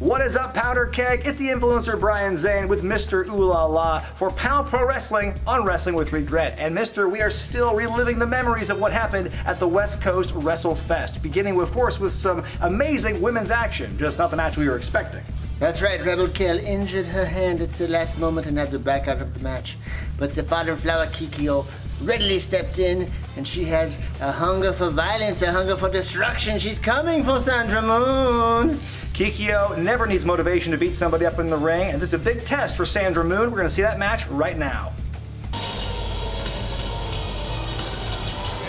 What is up, Powder Keg? It's the influencer Brian Zane with Mr. Ooh La La for POW Pro Wrestling on Wrestling with Regret. And Mr., we are still reliving the memories of what happened at the West Coast Wrestle Fest, beginning, of course, with some amazing women's action, just not the match we were expecting. That's right, Rebel Kill injured her hand at the last moment and had to back out of the match. But the Fodder Flower Kikyo readily stepped in, and she has a hunger for violence, a hunger for destruction. She's coming for Sandra Moon. Kikyo never needs motivation to beat somebody up in the ring, and this is a big test for Sandra Moon. We're going to see that match right now.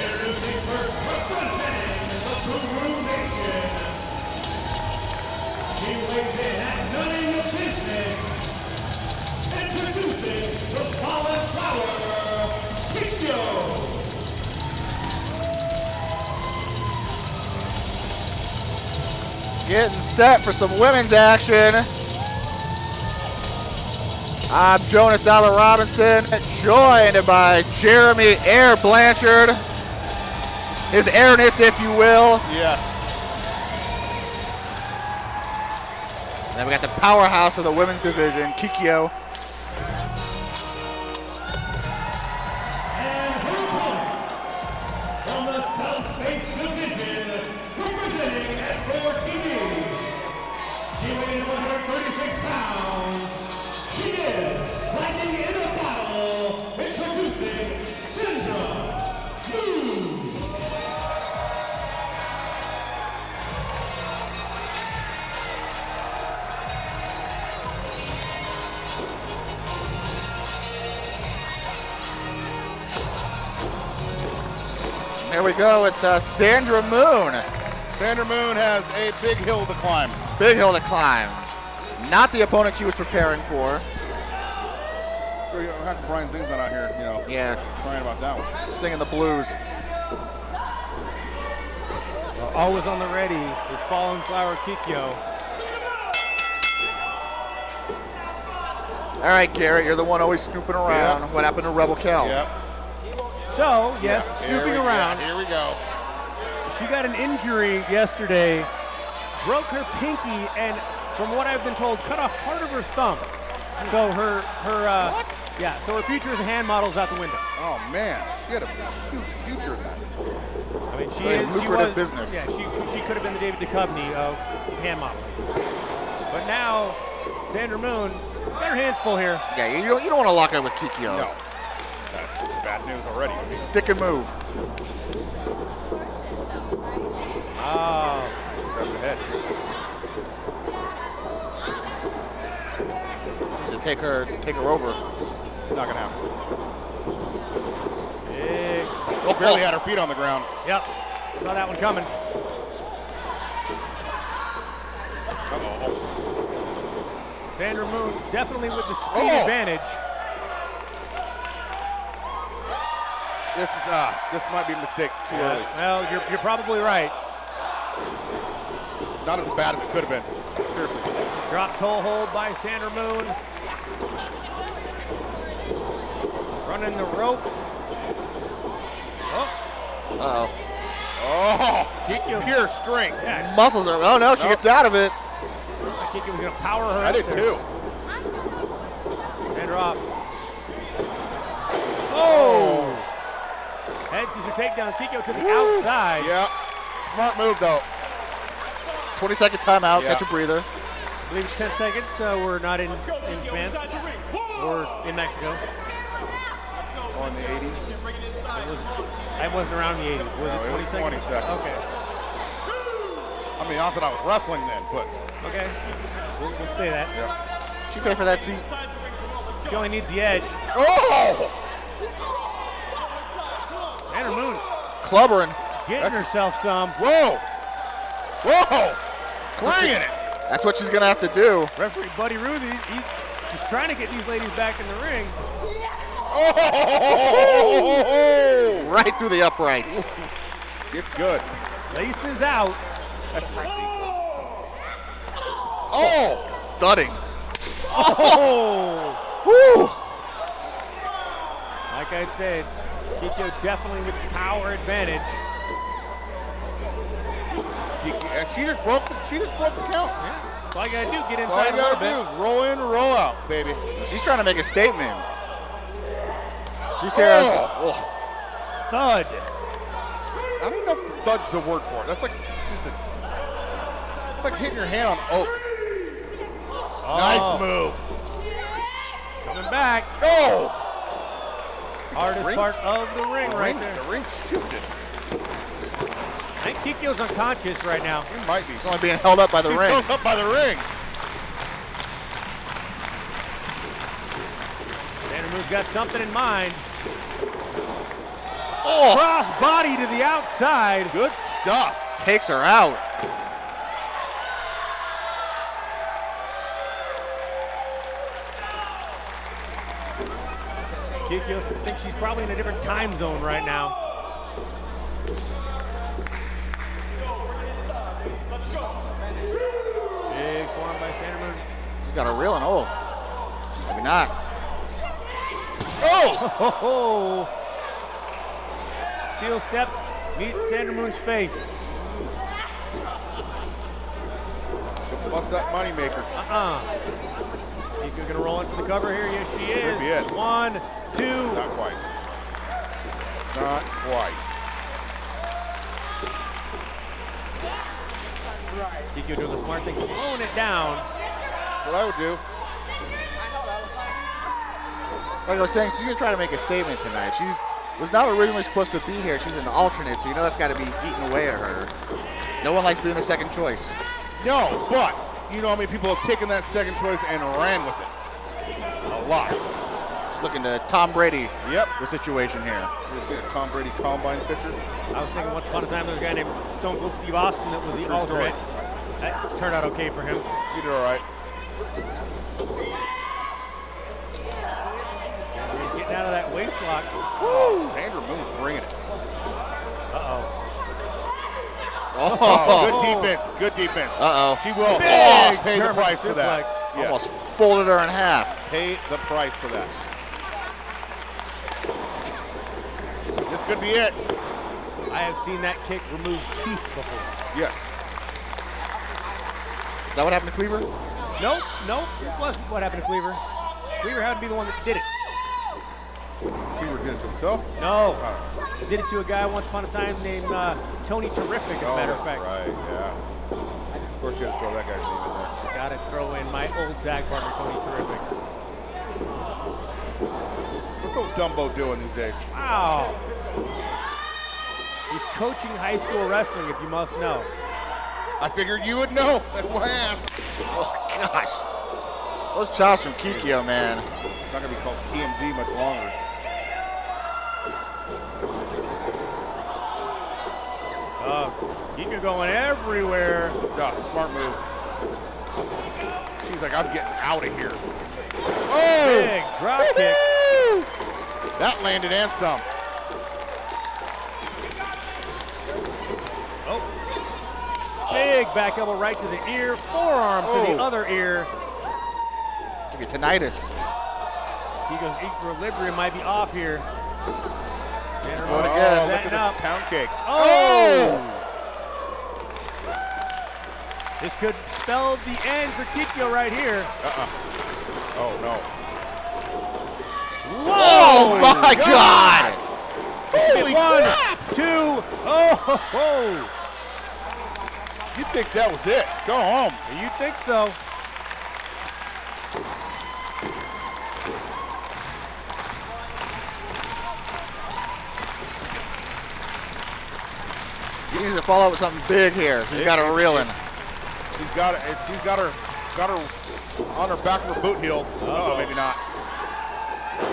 Introducing first, representing the Guru Nation. He weighs in at none of your business. Introducing the Fallen Flower, Kikyo. Getting set for some women's action. I'm Jonas Allen Robinson, joined by Jeremy Air Blanchard. His airness, if you will. Yes. And then we got the powerhouse of the women's division, Kikyo. And her opponent from the South Space Division, representing S4TV. She weighs in 136 pounds. She is lightning in a bottle, introducing Sandra Moon. Here we go with Sandra Moon. Sandra Moon has a big hill to climb. Big hill to climb. Not the opponent she was preparing for. How come Brian Zane's not out here, Yeah, crying about that one? singing the blues. Always on the ready is Fallen Flower Kikyo. All right, Garrett, you're the one always snooping around. Yep. What happened to Rebel Kel? Yep. So, yes, Yep. snooping around. Here we go. She got an injury yesterday, broke her pinky, and from what I've been told, cut off part of her thumb. So her What? yeah, so her future as a hand model is out the window. Oh man, she had a huge future then. I mean, she Very is lucrative business. Yeah, she could have been the David Duchovny of hand model. But now, Sandra Moon got her hands full here. Yeah, you don't want to lock up with Kikyo. No, that's bad news already. Stick and move. Oh, Just grab the head. She's to take her over. Not gonna happen. big. She barely had her feet on the ground. Yep, saw that one coming. Uh-oh. Sandra Moon definitely with the speed Oh. advantage. This might be a mistake too early. Well, you're probably right. Not as bad as it could have been. Seriously. Drop toe hold by Sandra Moon. Running the ropes. Oh, Uh-oh. Oh, Kikyo. pure strength. Yeah, Muscles are, oh no, she gets out of it. I think it was gonna power her. I up did there. too. Sandra off. Oh! Head scissor takedown, Kikyo to the outside. Yeah. Smart move though. 20-second timeout, Yeah. catch a breather. I believe it's 10 seconds, so we're not in Japan. Or in Mexico. Or in the 80s. I wasn't around in the 80s. Was No, it it 20 was seconds? 20 seconds. Okay. I mean, not that I was wrestling then, but Okay. We'll say that. yeah. She paid for that seat. She only needs the edge. Oh! Sandra Moon Clubbering. getting That's- herself some. Whoa! Whoa! Bringing it! That's what she's gonna have to do. Referee Buddy Ruthie, he's trying to get these ladies back in the ring. Oh! Right through the uprights. It's good. Laces out. That's right. Oh! Thudding. Oh! Woo! Like I said, Kikyo definitely with the power advantage. And she just broke the count. Yeah. That's all you gotta do, get That's all inside you a little gotta do bit. is roll in, roll out, baby. She's trying to make a statement. She's here as, Thud. I don't even know if thud's the word for it. That's like just a, it's like hitting your hand on oak. Oh, Nice move. Coming back. Oh! Hardest ring- part of the ring right there. The ring shifted. I think Kikyo's unconscious right now. He might be. He's only being held up by the He's ring. held up by the ring. Xander got something in mind. Oh, Cross body to the outside. Good stuff. takes her out. Kikyo thinks she's probably in a different time zone right now. Big forearm by Xander. She's got a reeling. Oh, maybe not. Oh! Steel steps meet Xander Moon's face. Bust that moneymaker. Kikyo gonna roll in for the cover here. Yes, she This is. could be it. 1, 2. Not quite. Not quite. Kikyo doing the smart thing, slowing it down. That's what I would do. Like I was saying, she's gonna try to make a statement tonight. She's was not originally supposed to be here. She's an alternate, so you know that's got to be eaten away at her. No one likes being the second choice. No, but you know how many people have taken that second choice and ran with it? A lot. She's looking to Tom Brady. Yep. The situation here. You ever seen a Tom Brady combine picture? I was thinking once upon a time there was a guy named Stone Cold Steve Austin that was the True story. alternate. That turned out okay for him. You did all right. Getting out of that waist lock. Oh, Sandra Moon's bringing it. Uh-oh. Oh, good defense. Good defense. Uh-oh. She will Big pay the German price for that. suplex. Yes. Almost folded her in half. Pay the price for that. This could be it. I have seen that kick remove teeth before. Yes. Is that what happened to Cleaver? Nope, it wasn't what happened to Cleaver. Cleaver had to be the one that did it. Cleaver did it to himself? No, Oh, did it to a guy once upon a time named Tony Terrific, as a matter of that's fact. right, yeah. Of course you had to throw that guy's name in there. Got to throw in my old tag partner, Tony Terrific. What's old Dumbo doing these days? Wow. He's coaching high school wrestling, if you must know. I figured you would know. That's why I asked. Oh, gosh. Those chops from Kikyo, man. It's not going to be called TMZ much longer. Kikyo going everywhere. Yeah, smart move. She's like, I'm getting out of here. Oh! Big drop kick. Woo! That landed and some. Oh. Big back elbow right to the ear. Forearm to the other ear. Give you tinnitus. Kiko's equilibrium might be off here. Throw it again. Oh, look at Setting this up. pound cake. Oh! This could spell the end for Kikyo right here. Oh, no. Whoa! Oh, my God! Holy 1, crap! 2, oh ho, ho. You'd think that was it. Go home. You think so? She needs to follow up with something big here. She's got her reeling. She's got her on her back of her boot heels. Oh, maybe not.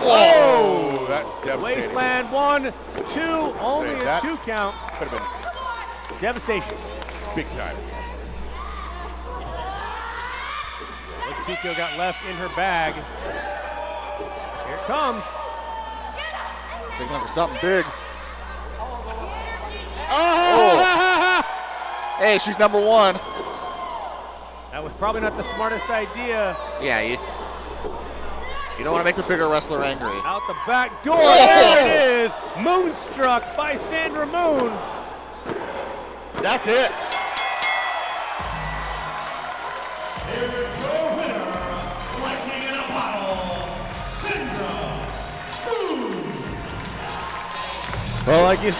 Oh, that's devastating. Wasteland 1, 2, only Say a that. 2 count. Could have been Devastation. big time. What's Kikyo got left in her bag? Here it comes. Signaling for something big. Oh! Hey, she's number 1. That was probably not the smartest idea. Yeah, you don't want to make the bigger wrestler angry. Out the back door. There it is. Moonstruck by Sandra Moon. That's it.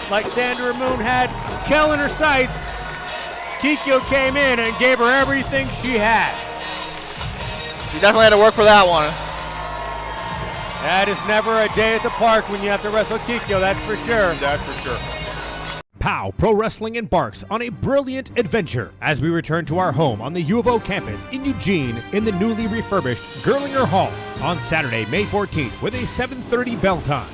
like Sandra Moon had Kel in her sights, Kikyo came in and gave her everything she had. She definitely had to work for that one. That is never a day at the park when you have to wrestle Kikyo, that's for sure. That's for sure. POW Pro Wrestling embarks on a brilliant adventure as we return to our home on the U of O campus in Eugene in the newly refurbished Gerlinger Hall on Saturday, May 14th with a 7:30 bell time.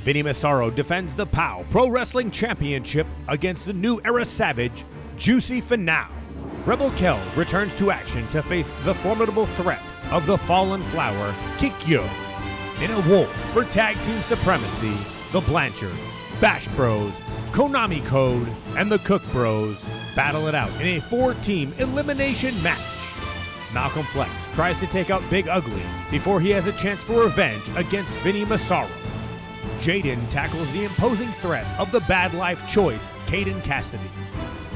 Vinny Massaro defends the POW Pro Wrestling Championship against the New Era Savage, Juicy Finau. Rebel Kel returns to action to face the formidable threat of the Fallen Flower, Kikyo. In a war for tag team supremacy, the Blanchards, Bash Bros, Konami Code, and the Cook Bros battle it out in a 4-team elimination match. Malcolm Flex tries to take out Big Ugly before he has a chance for revenge against Vinny Massaro. Jaden tackles the imposing threat of the Bad Life choice, Caden Cassidy.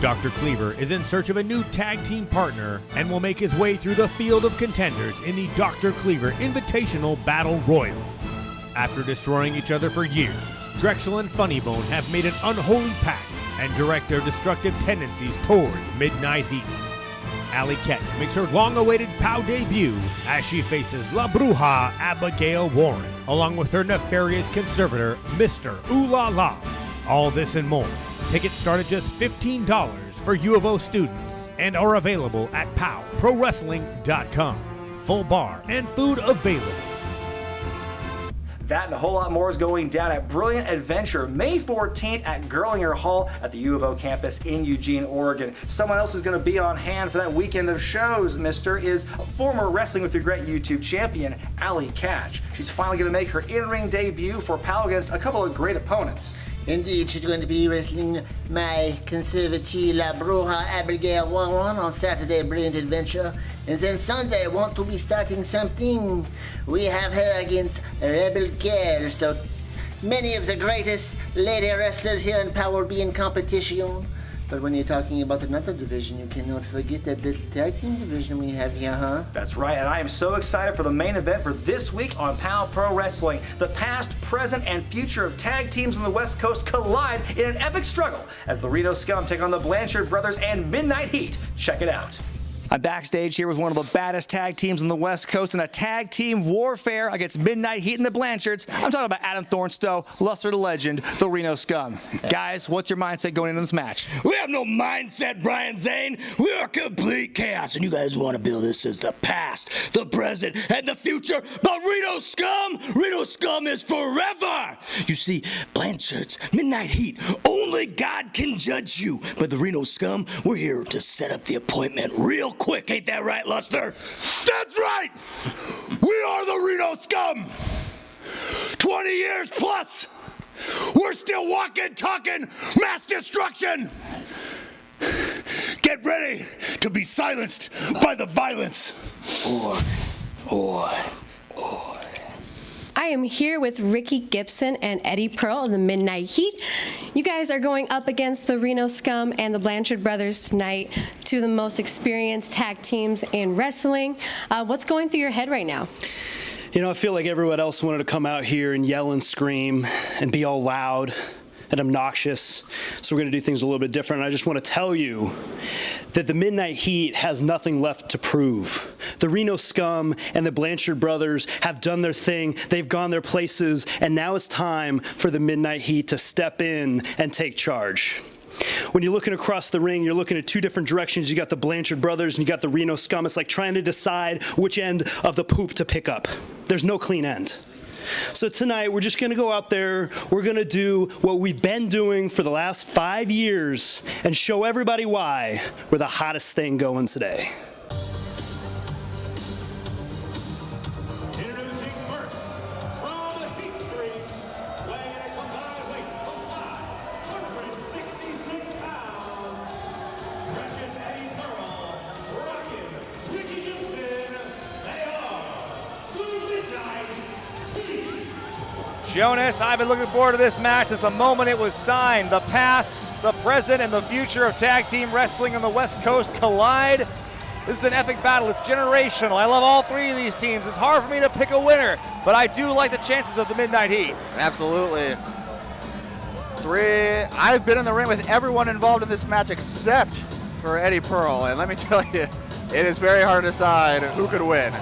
Dr. Cleaver is in search of a new tag team partner and will make his way through the field of contenders in the Dr. Cleaver Invitational Battle Royal. After destroying each other for years, Drexel and Funnybone have made an unholy pact and direct their destructive tendencies towards Midnight Heat. Allie Ketch makes her long-awaited POW debut as she faces La Bruja Abigail Warren, along with her nefarious conservator, Mr. Ooh La La. All this and more. Tickets start at just $15 for U of O students and are available at POWProWrestling.com. Full bar and food available. That and a whole lot more is going down at Brilliant Adventure May 14th at Gerlinger Hall at the U of O campus in Eugene, Oregon. Someone else who's going to be on hand for that weekend of shows, mister, is former Wrestling with Regret YouTube champion, Allie Ketch. She's finally going to make her in-ring debut for POW against a couple of great opponents. Indeed, she's going to be wrestling my conservatee La Bruja Abigail Warren on Saturday, Brilliant Adventure. And then Sunday, I want to be starting something. We have her against Rebel Kel. So many of the greatest lady wrestlers here in POW will be in competition. But when you're talking about another division, you cannot forget that little tag team division we have here, huh? That's right, and I am so excited for the main event for this week on POW Pro Wrestling. The past, present, and future of tag teams on the West Coast collide in an epic struggle as the Reno Scum take on the Blanchard brothers and Midnight Heat. Check it out. I'm backstage here with one of the baddest tag teams on the West Coast in a tag team warfare against Midnight Heat and the Blanchards. I'm talking about Adam Thornstowe, Luster the Legend, the Reno Scum. Guys, what's your mindset going into this match? We have no mindset, Brian Zane. We are complete chaos, and you guys want to build this as the past, the present, and the future. But Reno Scum is forever. You see, Blanchards, Midnight Heat, only God can judge you. But the Reno Scum, we're here to set up the appointment real quick. Ain't that right, Luster? That's right! We are the Reno Scum! 20 years plus! We're still walking, talking mass destruction! Get ready to be silenced by the violence! I am here with Ricky Gibson and Eddie Pearl of the Midnight Heat. You guys are going up against the Reno Scum and the Blanchard brothers tonight, two of the most experienced tag teams in wrestling. What's going through your head right now? You know, I feel like everyone else wanted to come out here and yell and scream and be all loud and obnoxious, so we're going to do things a little bit different. I just want to tell you that the Midnight Heat has nothing left to prove. The Reno Scum and the Blanchard brothers have done their thing, they've gone their places, and now it's time for the Midnight Heat to step in and take charge. When you're looking across the ring, you're looking at two different directions. You got the Blanchard brothers and you got the Reno Scum. It's like trying to decide which end of the poop to pick up. There's no clean end. So tonight, we're just going to go out there, we're going to do what we've been doing for the last 5 years and show everybody why we're the hottest thing going today. Introducing first, from the Heat Street, weighing in a combined weight of 566 pounds, Precious Eddie Pearl, rocking Ricky Gibson, they are the Midnight Heat. Jonas, I've been looking forward to this match since the moment it was signed. The past, the present, and the future of tag team wrestling on the West Coast collide. This is an epic battle. It's generational. I love all three of these teams. It's hard for me to pick a winner, but I do like the chances of the Midnight Heat. Absolutely. I've been in the ring with everyone involved in this match except for Eddie Pearl, and let me tell you, it is very hard to decide who could win.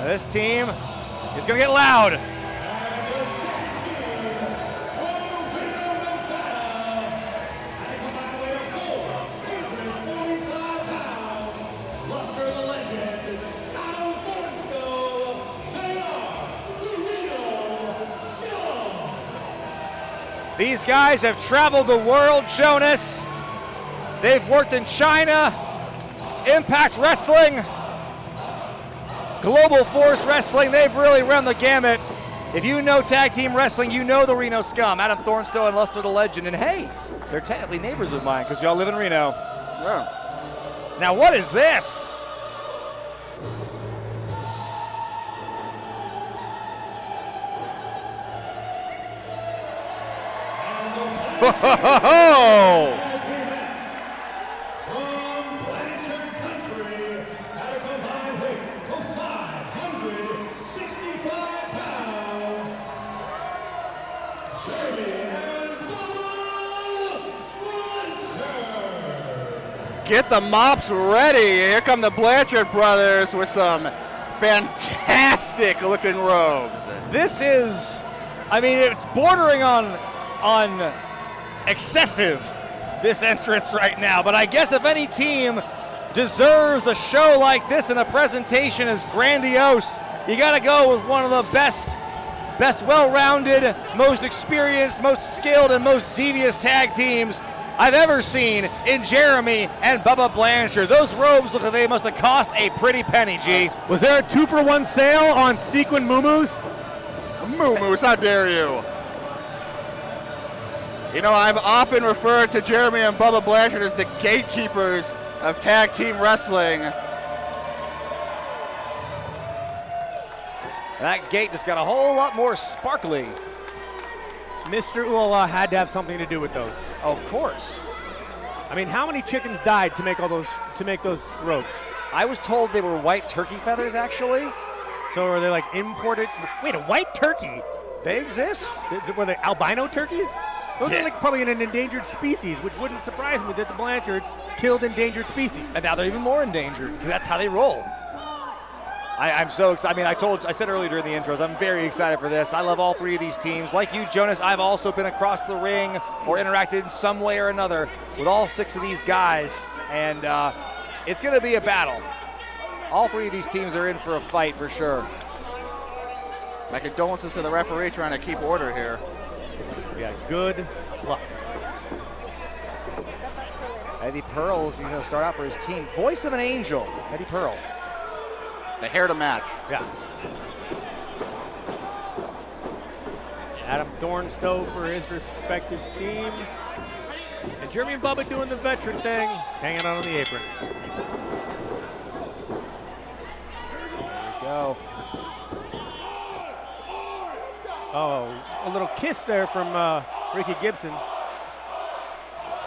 This team is going to get loud. These guys have traveled the world, Jonas. They've worked in China, Impact Wrestling, Global Force Wrestling. They've really run the gamut. If you know tag team wrestling, you know the Reno Scum, Adam Thornstowe and Luster the Legend. And hey, they're technically neighbors of mine because we all live in Reno. Yeah. Now what is this? Oh! From Blanchard Country, at a combined weight of 565 pounds, Jeremy and Blanchard. Get the mops ready. Here come the Blanchard brothers with some fantastic looking robes. This is, I mean, it's bordering on excessive, this entrance right now. But I guess if any team deserves a show like this and a presentation as grandiose, you got to go with one of the best well-rounded, most experienced, most skilled, and most devious tag teams I've ever seen in Jeremy and Bubba Blanchard. Those robes look like they must have cost a pretty penny, G. Was there a 2-for-1 sale on sequin muumuus? Muumuus, how dare you? You know, I've often referred to Jeremy and Bubba Blanchard as the gatekeepers of tag team wrestling. That gate just got a whole lot more sparkly. Mr. Ulala had to have something to do with those. Of course. I mean, how many chickens died to make those ropes? I was told they were white turkey feathers, actually. So are they like imported? Wait, a white turkey? They exist. Were they albino turkeys? Those Yeah. are like probably an endangered species, which wouldn't surprise me that the Blanchards killed endangered species. And now they're even more endangered because that's how they roll. I'm so excited. I mean, I said earlier during the intros, I'm very excited for this. I love all three of these teams. Like you, Jonas, I've also been across the ring or interacted in some way or another with all 6 of these guys, and it's going to be a battle. All 3 of these teams are in for a fight for sure. My condolences to the referee trying to keep order here. Yeah, good luck. Eddie Pearl's, he's going to start out for his team. Voice of an angel, Eddie Pearl. The hair to match. Yeah. Adam Thornstowe for his respective team. And Jeremy and Bubba doing the veteran thing, hanging out on the apron. There we go. Oh, a little kiss there from Ricky Gibson.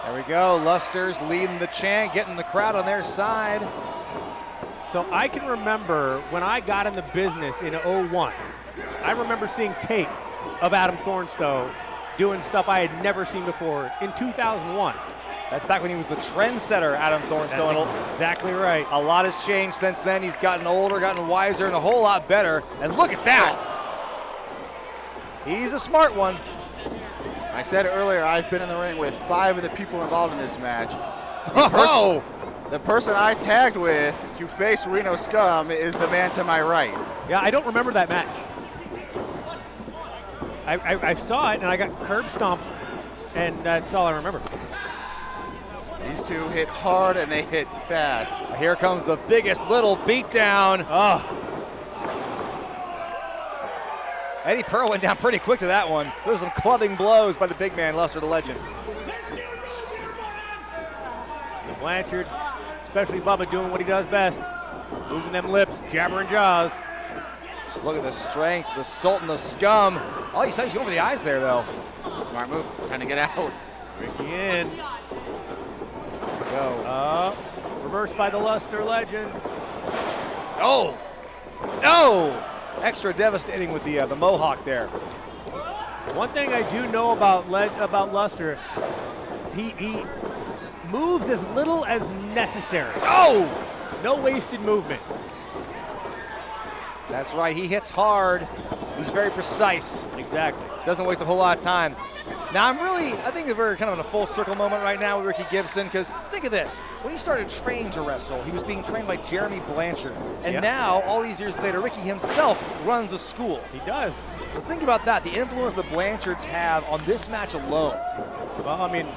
There we go. Luster's leading the chant, getting the crowd on their side. So I can remember when I got in the business in '01, I remember seeing tape of Adam Thornstowe doing stuff I had never seen before in 2001. That's back when he was the trendsetter, Adam Thornstowe. That's exactly right. A lot has changed since then. He's gotten older, gotten wiser, and a whole lot better. And look at that. He's a smart one. I said earlier, I've been in the ring with 5 of the people involved in this match. The person I tagged with to face Reno Scum is the man to my right. Yeah, I don't remember that match. I saw it and I got curb stomped, and that's all I remember. These two hit hard and they hit fast. Here comes the biggest little beatdown. Oh. Eddie Pearl went down pretty quick to that one. There's some clubbing blows by the big man, Luster the Legend. The Blanchards, especially Bubba, doing what he does best. Moving them lips, jabbering jaws. Look at the strength, the Sultan of Scum. Oh, you saw he was going for the eyes there, though. Smart move, trying to get out. Ricky in. Go. Reversed by the Luster Legend. Oh! No! Extra devastating with the Mohawk there. One thing I do know about Luster, he moves as little as necessary. Oh! No wasted movement. That's right, he hits hard. He's very precise. Exactly. Doesn't waste a whole lot of time. Now I think we're kind of in a full circle moment right now with Ricky Gibson, because think of this. When he started training to wrestle, he was being trained by Jeremy Blanchard. And now, all these years later, Ricky himself runs a school. He does. So think about that, the influence the Blanchards have on this match alone. Well, I mean,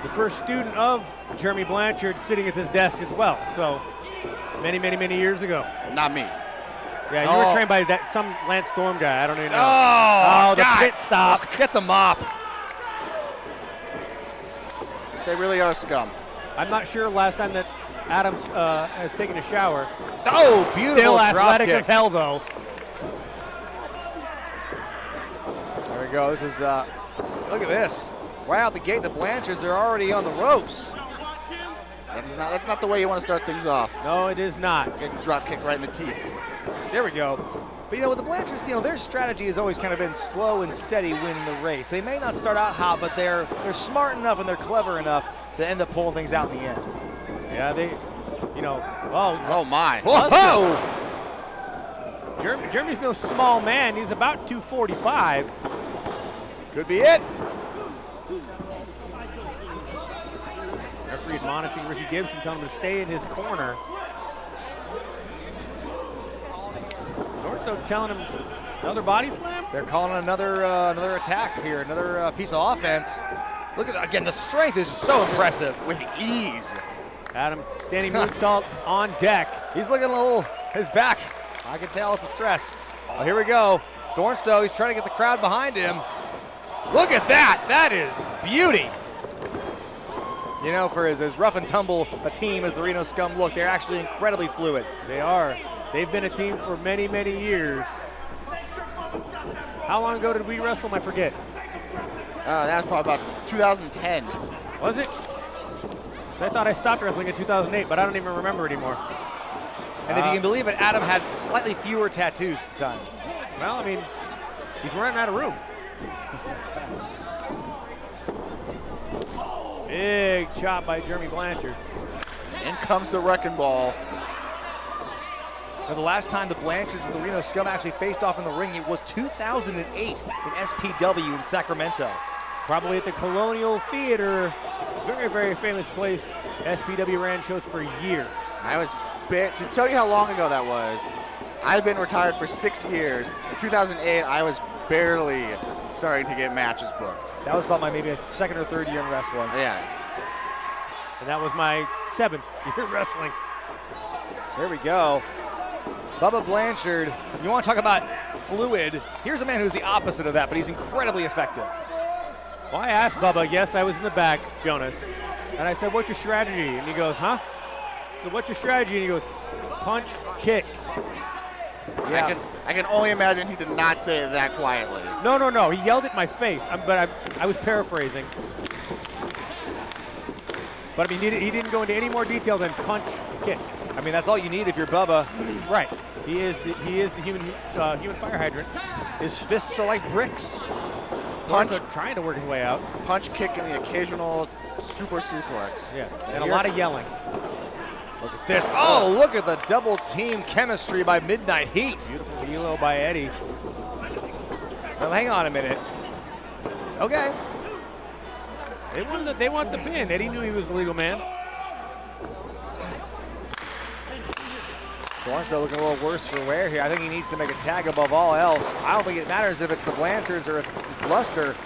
the first student of Jeremy Blanchard sitting at his desk as well. So many, many, many years ago. Not me. Yeah, you were trained by some Lance Storm guy. I don't even know. Oh, the God. pit stop. Get the mop. They really are scum. I'm not sure last time that Adams has taken a shower. Oh, beautiful Still drop athletic kick. as hell, though. There we go. This is, look at this. Right out the gate, the Blanchards are already on the ropes. That's not the way you want to start things off. No, it is not. Get drop kicked right in the teeth. There we go. But with the Blanchards, their strategy has always kind of been slow and steady winning the race. They may not start out hot, but they're smart enough and they're clever enough to end up pulling things out in the end. Yeah, oh my. Whoa! Jeremy's no small man. He's about 245. Could be it. Referee admonishing Ricky Gibson, telling him to stay in his corner. Also telling him another body slam. They're calling another attack here, another piece of offense. Look at that. Again, the strength is so impressive. With ease. Adam standing moonsault on deck. He's looking a little, his back. I can tell it's a stress. Oh, here we go. Thornstowe, he's trying to get the crowd behind him. Look at that. That is beauty. For as rough and tumble a team as the Reno Scum look, they're actually incredibly fluid. They are. They've been a team for many, many years. How long ago did we wrestle them? I forget. That was probably about 2010. Was it? So I thought I stopped wrestling in 2008, but I don't even remember anymore. And if you can believe it, Adam had slightly fewer tattoos at the time. Well, I mean, he's running out of room. Big chop by Jeremy Blanchard. In comes the wrecking ball. Now, the last time the Blanchards and the Reno Scum actually faced off in the ring, it was 2008 in SPW in Sacramento. Probably at the Colonial Theater. Very, very famous place. SPW ran shows for years. To tell you how long ago that was, I've been retired for 6 years. In 2008, I was barely starting to get matches booked. That was about my maybe a second or third year in wrestling. Yeah. And that was my 7th year wrestling. There we go. Bubba Blanchard, you want to talk about fluid, here's a man who's the opposite of that, but he's incredibly effective. Well, I asked Bubba, yes, I was in the back, Jonas, and I said, what's your strategy? And he goes, huh? So what's your strategy? And he goes, punch, kick. Yeah. I can only imagine he did not say it that quietly. No. He yelled at my face, but I was paraphrasing. But I mean, he didn't go into any more detail than punch, kick. I mean, that's all you need if you're Bubba. Right. He is the human fire hydrant. His fists are like bricks. Punch, trying to work his way out. Punch, kick, and the occasional super suplex. Yeah, and a lot of yelling. Look at this. Oh, look at the double team chemistry by Midnight Heat. Beautiful helo by Eddie. Well, hang on a minute. Okay. They want the pin. Eddie knew he was the legal man. Thornstowe looking a little worse for wear here. I think he needs to make a tag above all else. I don't think it matters if it's the Blanchards or it's Luster.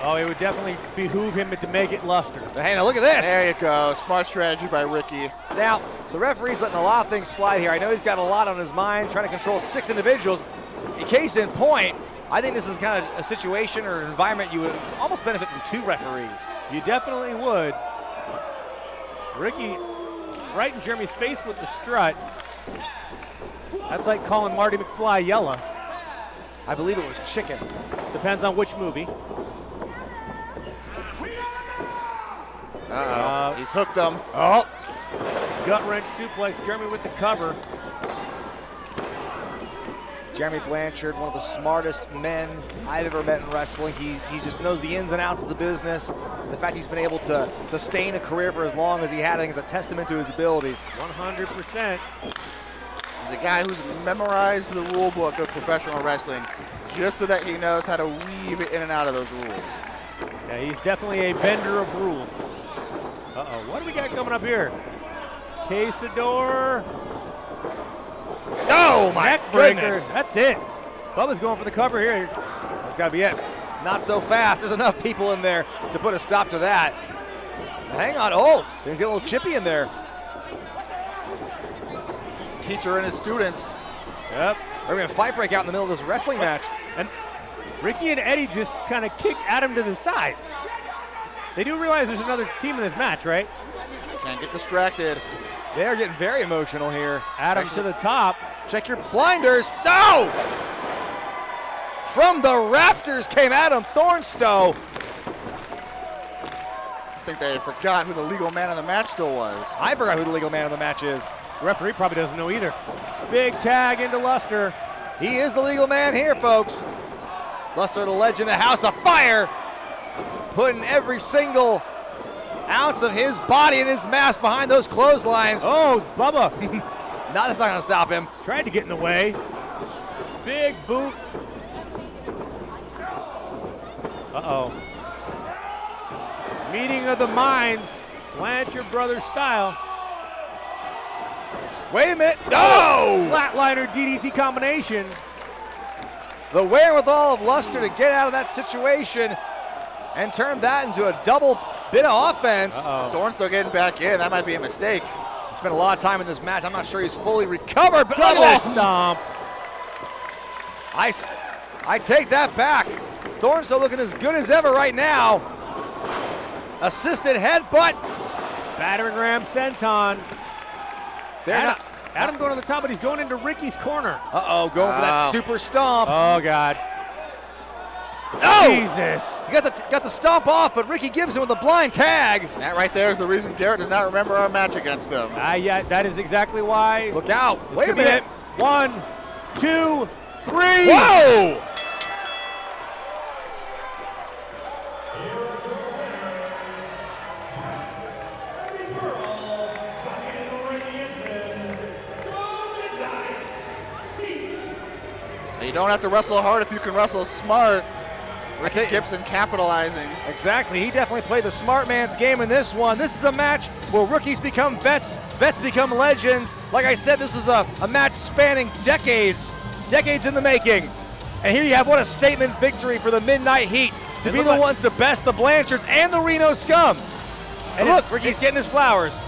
Oh, it would definitely behoove him to make it Luster. But hey, now look at this. There you go. Smart strategy by Ricky. Now, the referee's letting a lot of things slide here. I know he's got a lot on his mind, trying to control 6 individuals. Case in point, I think this is kind of a situation or an environment you would almost benefit from 2 referees. You definitely would. Ricky right in Jeremy's face with the strut. That's like calling Marty McFly yellow. I believe it was chicken. Depends on which movie. He's hooked him. Oh. Gut wrench suplex. Jeremy with the cover. Jeremy Blanchard, one of the smartest men I've ever met in wrestling. He just knows the ins and outs of the business. The fact he's been able to sustain a career for as long as he had, I think, is a testament to his abilities. 100%. He's a guy who's memorized the rule book of professional wrestling just so that he knows how to weave in and out of those rules. Yeah, he's definitely a bender of rules. Uh-oh, what do we got coming up here? Quesador. Oh, my goodness. That's it. Bubba's going for the cover here. That's got to be it. Not so fast. There's enough people in there to put a stop to that. Hang on. Oh, things get a little chippy in there. Teacher and his students. Yep. We're going to fight break out in the middle of this wrestling match. And Ricky and Eddie just kind of kicked Adam to the side. They do realize there's another team in this match, right? Can't get distracted. They're getting very emotional here. Adam to the top. Check your blinders. No! From the rafters came Adam Thornstowe. I think they forgot who the legal man of the match still was. I forgot who the legal man of the match is. The referee probably doesn't know either. Big tag into Luster. He is the legal man here, folks. Luster, the legend, a house of fire, putting every single ounce of his body and his mass behind those clotheslines. Oh, Bubba. No, that's not going to stop him. Tried to get in the way. Big boot. Uh-oh. Meeting of the minds. Blanchard Brothers style. Wait a minute. No! Flatliner DDT combination. The wherewithal of Luster to get out of that situation and turn that into a double bit of offense. Thornstowe getting back in. That might be a mistake. He spent a lot of time in this match. I'm not sure he's fully recovered, but Double look at this. stomp. I take that back. Thornstowe looking as good as ever right now. Assisted headbutt. Battering ram senton. They're Adam going to the top, but he's going into Ricky's corner. Uh-oh, going for that super stomp. Oh, God. Oh! Jesus. You got the stomp off, but Ricky Gibson with a blind tag. That right there is the reason Garrett does not remember our match against them. Yeah, that is exactly why. Look out. This Wait a could be minute. it. 1, 2, 3. Whoa! You don't have to wrestle hard if you can wrestle smart. Ricky Gibson capitalizing. Exactly. He definitely played the smart man's game in this one. This is a match where rookies become vets, vets become legends. Like I said, this was a match spanning decades in the making. And here you have what a statement victory for the Midnight Heat to be the ones to best the Blanchards and the Reno Scum. And look, Ricky's getting his flowers.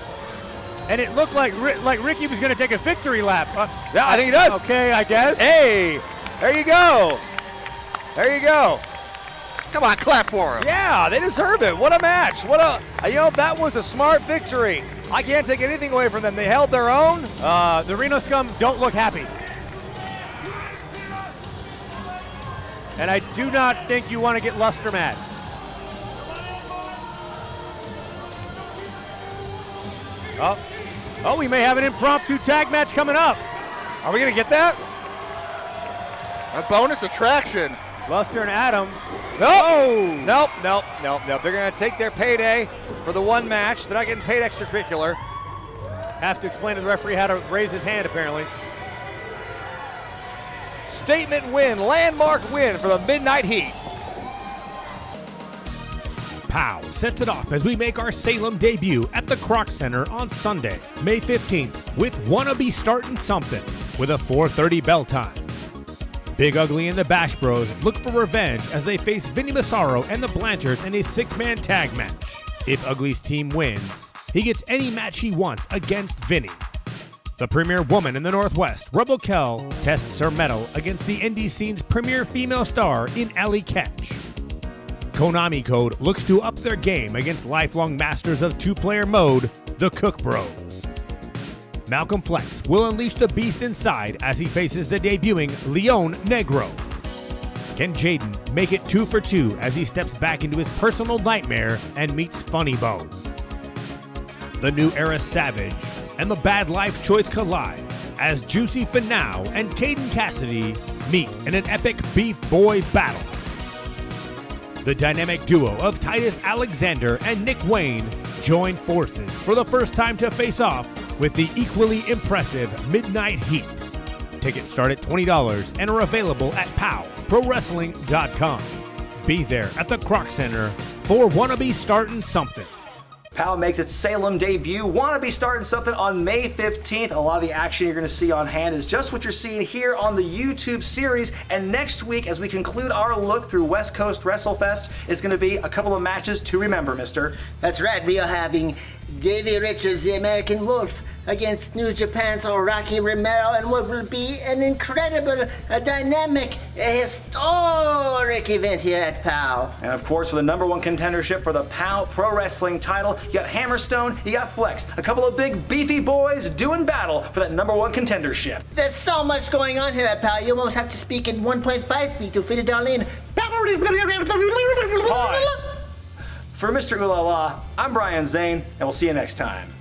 And it looked like Ricky was going to take a victory lap. Yeah, I think he does. Okay, I guess. Hey, there you go. There you go. Come on, clap for him. Yeah, they deserve it. What a match. That was a smart victory. I can't take anything away from them. They held their own. The Reno Scum don't look happy. And I do not think you want to get Luster mad. Oh, we may have an impromptu tag match coming up. Are we going to get that? A bonus attraction. Luster and Adam. Nope. Nope. They're going to take their payday for the one match. They're not getting paid extracurricular. Have to explain to the referee how to raise his hand, apparently. Statement win, landmark win for the Midnight Heat. POW sets it off as we make our Salem debut at the Kroc Center on Sunday, May 15th, with Wannabe starting something with a 4:30 bell time. Big Ugly and the Bash Bros look for revenge as they face Vinny Massaro and the Blanchards in a 6-man tag match. If Ugly's team wins, he gets any match he wants against Vinny. The premier woman in the Northwest, Rebel Kell, tests her mettle against the indie scene's premier female star in Allie Ketch. Konami Code looks to up their game against lifelong masters of two-player mode, the Cook Bros. Malcolm Flex will unleash the beast inside as he faces the debuting Leon Negro. Can Jaden make it 2 for 2 as he steps back into his personal nightmare and meets Funny Bone? The New Era Savage and the Bad Life Choice collide as Juicy Finau and Caden Cassidy meet in an epic beef boy battle. The dynamic duo of Titus Alexander and Nick Wayne join forces for the first time to face off with the equally impressive Midnight Heat. Tickets start at $20 and are available at POWprowrestling.com. Be there at the Croc Center for Wanna Be Startin' Something. POW makes its Salem debut. Wanna Be Starting Something on May 15th. A lot of the action you're going to see on hand is just what you're seeing here on the YouTube series. And next week, as we conclude our look through West Coast WrestleFest, it's going to be a couple of matches to remember, mister. That's right, we are having Davey Richards, the American Wolf, against New Japan's Rocky Romero, and what will be an incredible, dynamic, historic event here at POW. And of course, for the #1 contendership for the POW Pro Wrestling title, you got Hammerstone, you got Flex, a couple of big beefy boys doing battle for that #1 contendership. There's so much going on here at POW, you almost have to speak in 1.5 speed to fit it all in. Pause. For Mr. Ooh La La, I'm Brian Zane, and we'll see you next time.